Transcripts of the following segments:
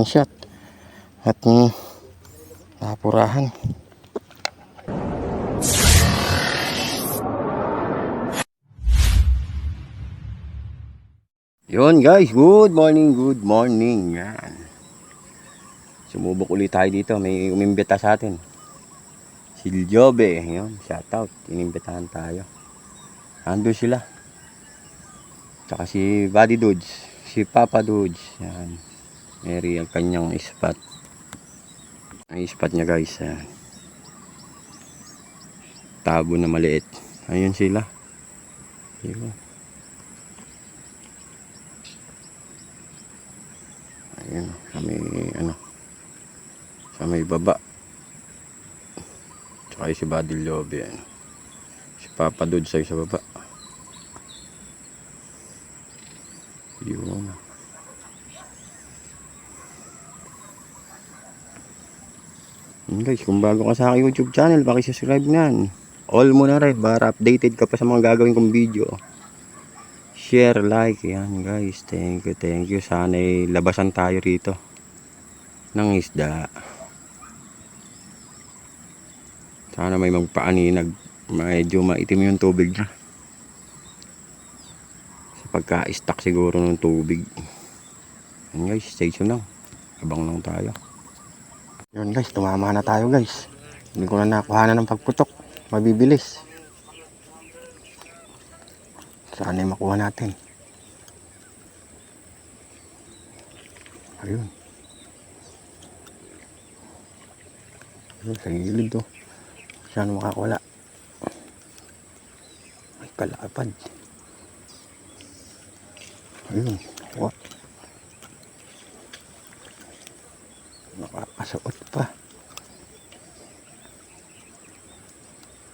shot at napurahan. Yun guys, good morning. Yan. Sumubok ulit tayo dito, may umimbita sa atin. Si Jobe, yun, shout out, inimbitahan tayo. Ando sila. Tsaka si Buddy Dudes, si Papa Dudes. Yan. Mary ang kanyang spot. Ang spot niya guys. Yan. Tabo na maliit. Ayun sila. Yun. Ayun, sa may baba. Tsaka si Buddy Jobe. Yan. Si Papa Dudes ay sa baba. Yun. Guys, kung bago ka sa aking YouTube channel, paki-subscribe nyan. All mo na rin para updated ka pa sa mga gagawin kong video. Share, like, yan guys. Thank you. Sana'y labasan tayo rito ng isda. Sana may magpaaninag. Medyo maitim yung tubig na. Sa pagka-stock siguro ng tubig. Yan guys, stay tuned lang. Abang lang tayo. Yun guys, tumama na tayo guys. Hindi ko na nakuhanan ng pagputok. Mabibilis. Sana ay makuha natin. Ayun. Ayun, sa gilid to. Saan makakawala? Ay, kalapad. Ayun. What? Nakakasuot pa.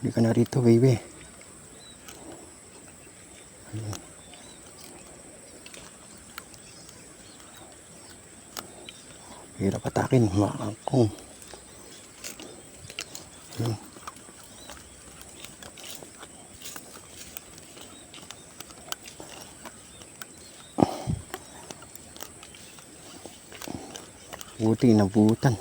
Hindi ka na rito, baby. Ayun. Hirap atakin, makakong. Ayun. Buti nabutan.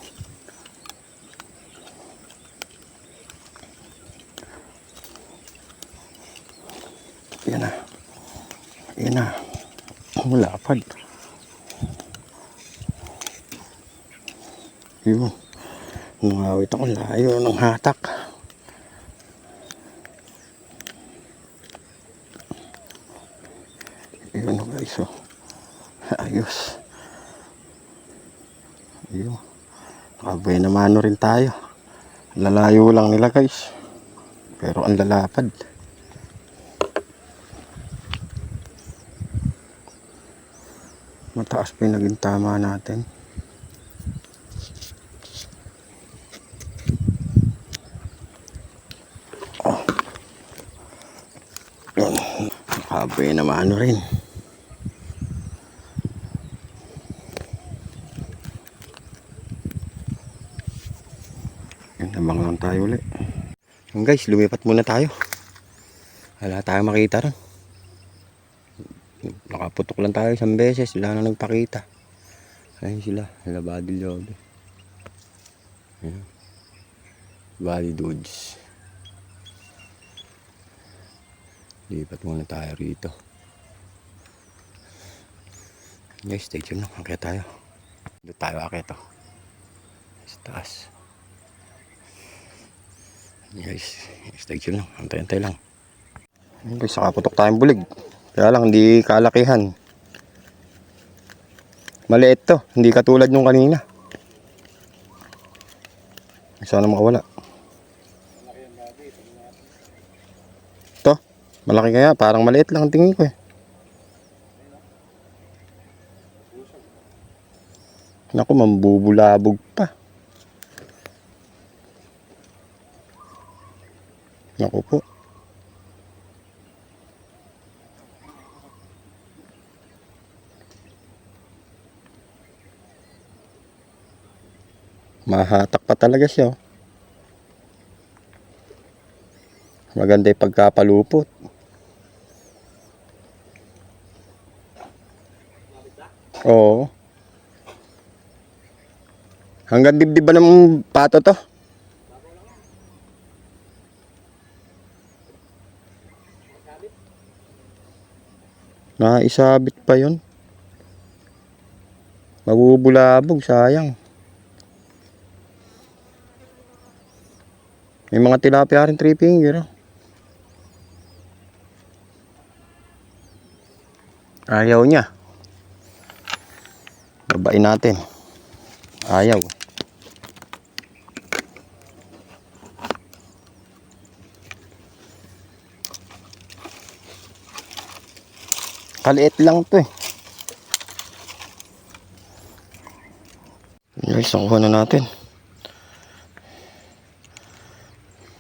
Yan na. Malapad. Yun. Nangawit ako, layo ng hatak. Yun guys, oh. Ayos. Ayun. Nakabay na mano rin tayo. Lalayo lang nila guys. Pero ang lalapad. Mataas pa yung naging tama natin. Oh. Yun. Nakabay na mano rin. Nabang lang tayo ulit. Guys, lumipat muna tayo. Wala tayo makita ron. Nakaputok lang tayo isang beses. Wala na nagpakita. Ayun sila. Buddy Jobe. Buddy Dudes. Lipat muna tayo rito. Guys, stay tuned lang. Akit tayo. Doon tayo akit to. Sa taas. Guys, stay tuned lang. Antay-antay lang. Guys, nakaputok tayong bulig. Kaya lang, hindi kalakihan. Maliit to. Hindi katulad nung kanina. Sana makawala. To, malaki kaya. Parang maliit lang ang tingin ko eh. Naku, mambubulabog pa. Naku po. Mahatak pa talaga siya. Maganda yung pagkapalupot. Oo. Hanggang dibdib ba ng pato to? Naisabit pa yun. Mabubulabog, sayang. May mga tilapia rin 3 finger. Ayaw niya. Babain natin. Ayaw. Kaliit lang to eh. Guys, nakuha na natin.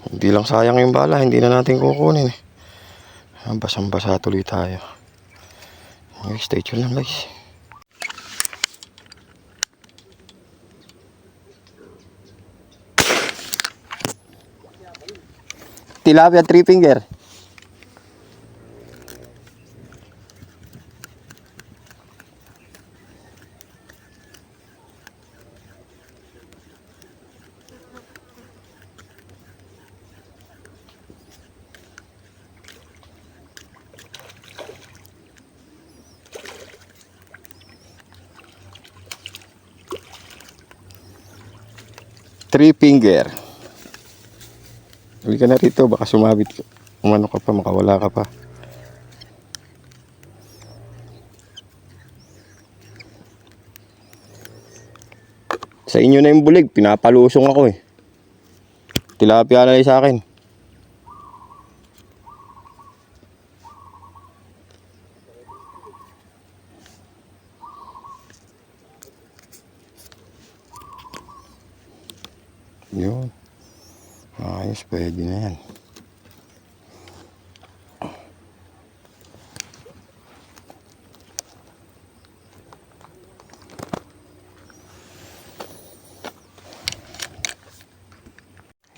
Hindi lang sayang yung bala, hindi na natin kukunin eh. Basang-basa tuloy tayo. Guys, stay tuned lang guys. Tilapia 3 finger. Three finger. Huli ka na rito, baka sumabit ka. Umano ka pa, makawala ka pa. Sa inyo na yung bulig, pinapalusong ako eh. Tilapia na lang sa akin. Yun. Ayos, pwede na yan.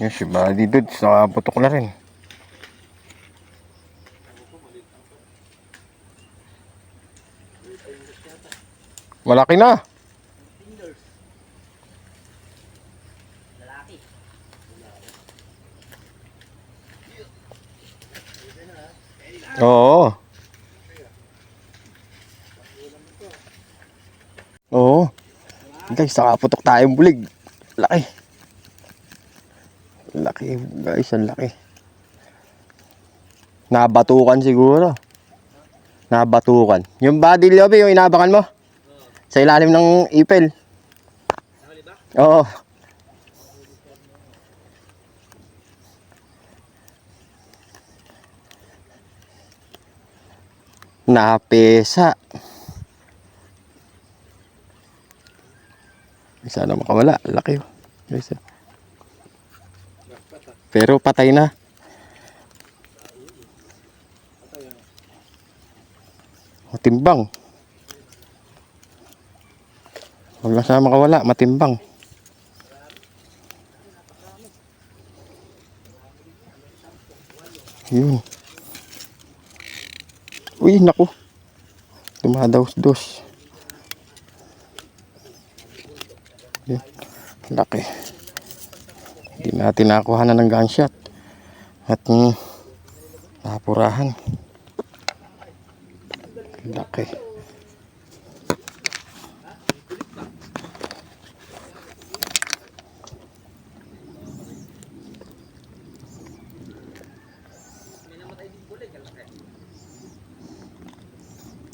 Yan si Buddy Dudes, nakaputok na rin. Malaki na. Oo. Oo. Guys, nakaputok tayong bulig. Laki. Laki guys, ang laki. Nabatukan siguro. Nabatukan. Yung body lobby, yung inabakan mo? Sa ilalim ng ipel. Oo. Napesa. Sana makawala. Laki. Pero patay na. Matimbang. Huwag na sana makawala. Matimbang. Yun. Uy, naku. Dumadaos-dos. Laki. Hindi natin nakuha na ng gunshot. At napurahan. Laki.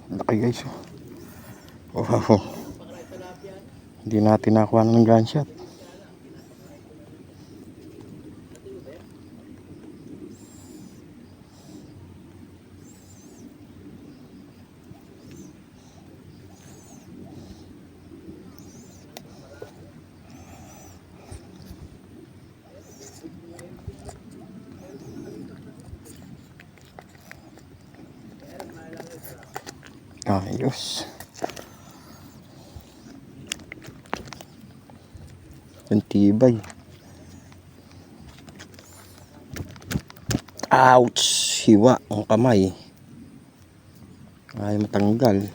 Laki guys. Wow. Hindi natin nakuha na ng gunshot. Ayos. Ang tibay. Ouch! Hiwa ang kamay. Ay matanggal.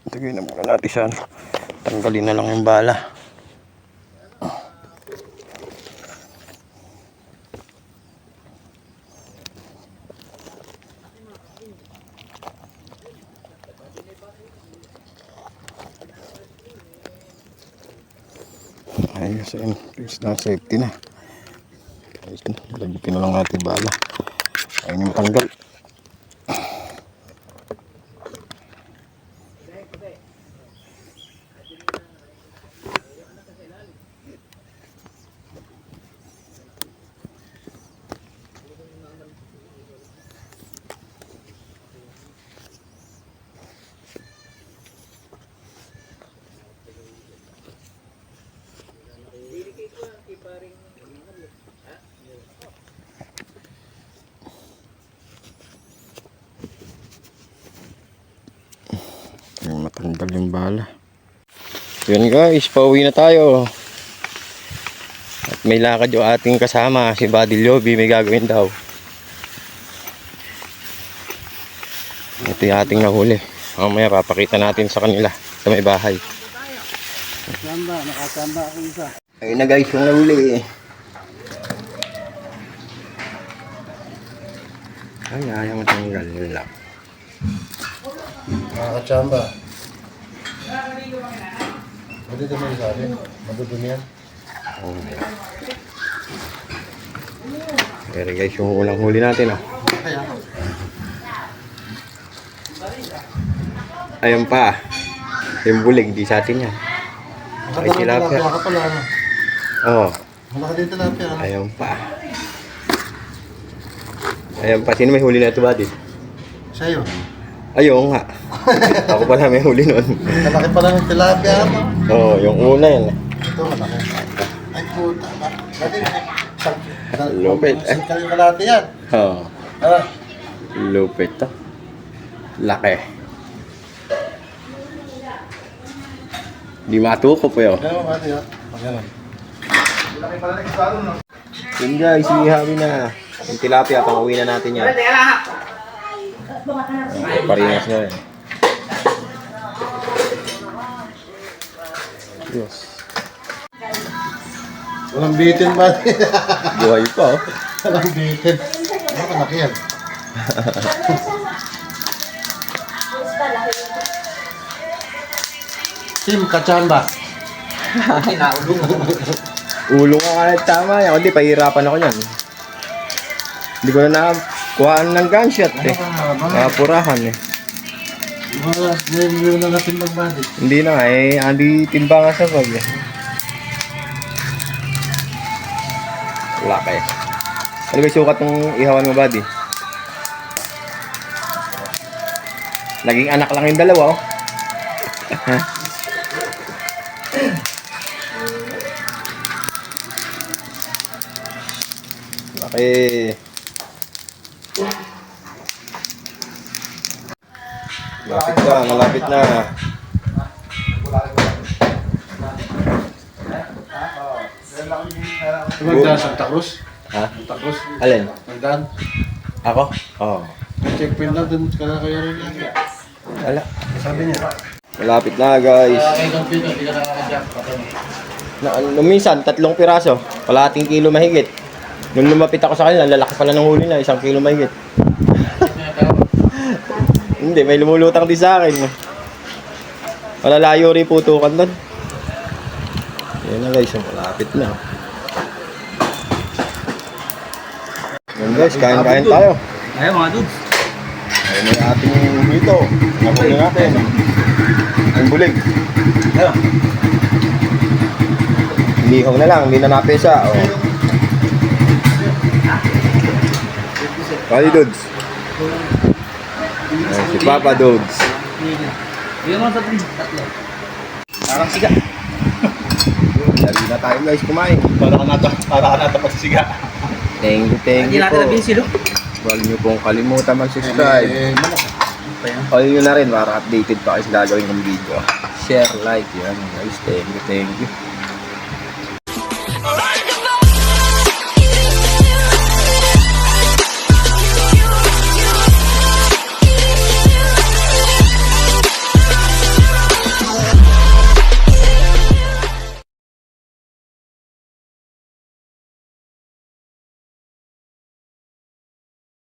Tagay na muna natin siya. Tanggalin na lang yung bala. Ayos yun. Please na safety na. Ayos na. Lagyan na lang natin bala. Ayun yung tanggal. Yung matanggal yung bala. Yun guys, pauwi na tayo. At may lakad yung ating kasama, si Buddy Lobby, may gagawin daw. Ito yung ating nahuli. Mamaya papakita natin sa kanila sa may bahay. Nakasamba ako isa. Ayun na guys, yung nahuli. Ay, ayaw matanggal. Yun lang. Nakakachamba. Pwede ito may sabi. Madudumi yan. Pero guys, yung ulang huli natin Kaya. Ayun pa. Yung bulig, di sa atin yan. Ay, tilapia. Malaki pala ano. Oo. Malaki din tilapia ano. Ayun pa. Ayun pa. Sino may huli na ito, Buddy? Sa'yo. Ayun nga. Ako pala may huli nun. Malaki pala ng tilapia ano. Oo, yung una yan. Ito malaki. Ay puta. Dati Lupit. Isang kalahati yan. Oo. Ah. Lupit to. Laki. Di matuko po yun. Ganun ba ito yan? Ganun. Malaki pala ng isalo no. Yun guys, ihawi na. Yung tilapia, pang-uwi na natin yan. Parinas na rin. Yes. Walang bitin ba? Buhay pa oh. Walang bitin. Ano malaki yan? Team Kachamba. Ulo ka kahit tama yan. Hindi, pahirapan ako yan. Hindi ko na nakakuhaan ng gunshot eh. Nakapurahan eh. Ngayon na natin magbalik. Hindi na nga eh. Andi timbangan sa bag eh. Laki. Ano ba yung sukat ng ihawan mo, Buddy? Naging anak lang yung dalawa oh. Laki. Malapit na. Magdaan Santa Cruz? Ha? Santa Cruz? Alin? Magdaan? Ako? Oo. Checkpoint lang dun kaya rin. Wala. Sabi niya. Malapit na guys. Kaya computer, hindi ka nakakajak. Nung minsan, 3 piraso. Kalahating kilo mahigit. Nung lumapit ako sa kanila, lalaki pala ng huli na. 1 kilo mahigit. Hindi, may lumulutang din sa akin. Malalayo rin putukan doon. Yan na guys, malapit na. Yan guys, kain-kain tayo. Ayun mga dudes. Ayun na yung ating dito. Nahuli natin. Ang bulig. Ayun. Lihong na lang, hindi na napesa. Oh. Pali Dudes. Ayan, si Papa Dudes. Yung mga tatlo. Parang siga. Lagi na tayo guys kumain. Para ka natapat sa siga. Thank Hindi you natin po. nabing silo. Huwag niyo pong kalimutan mag-subscribe. All nyo na rin para updated pa kayo sa gagawin kong video. Share, like, yan guys. Thank you.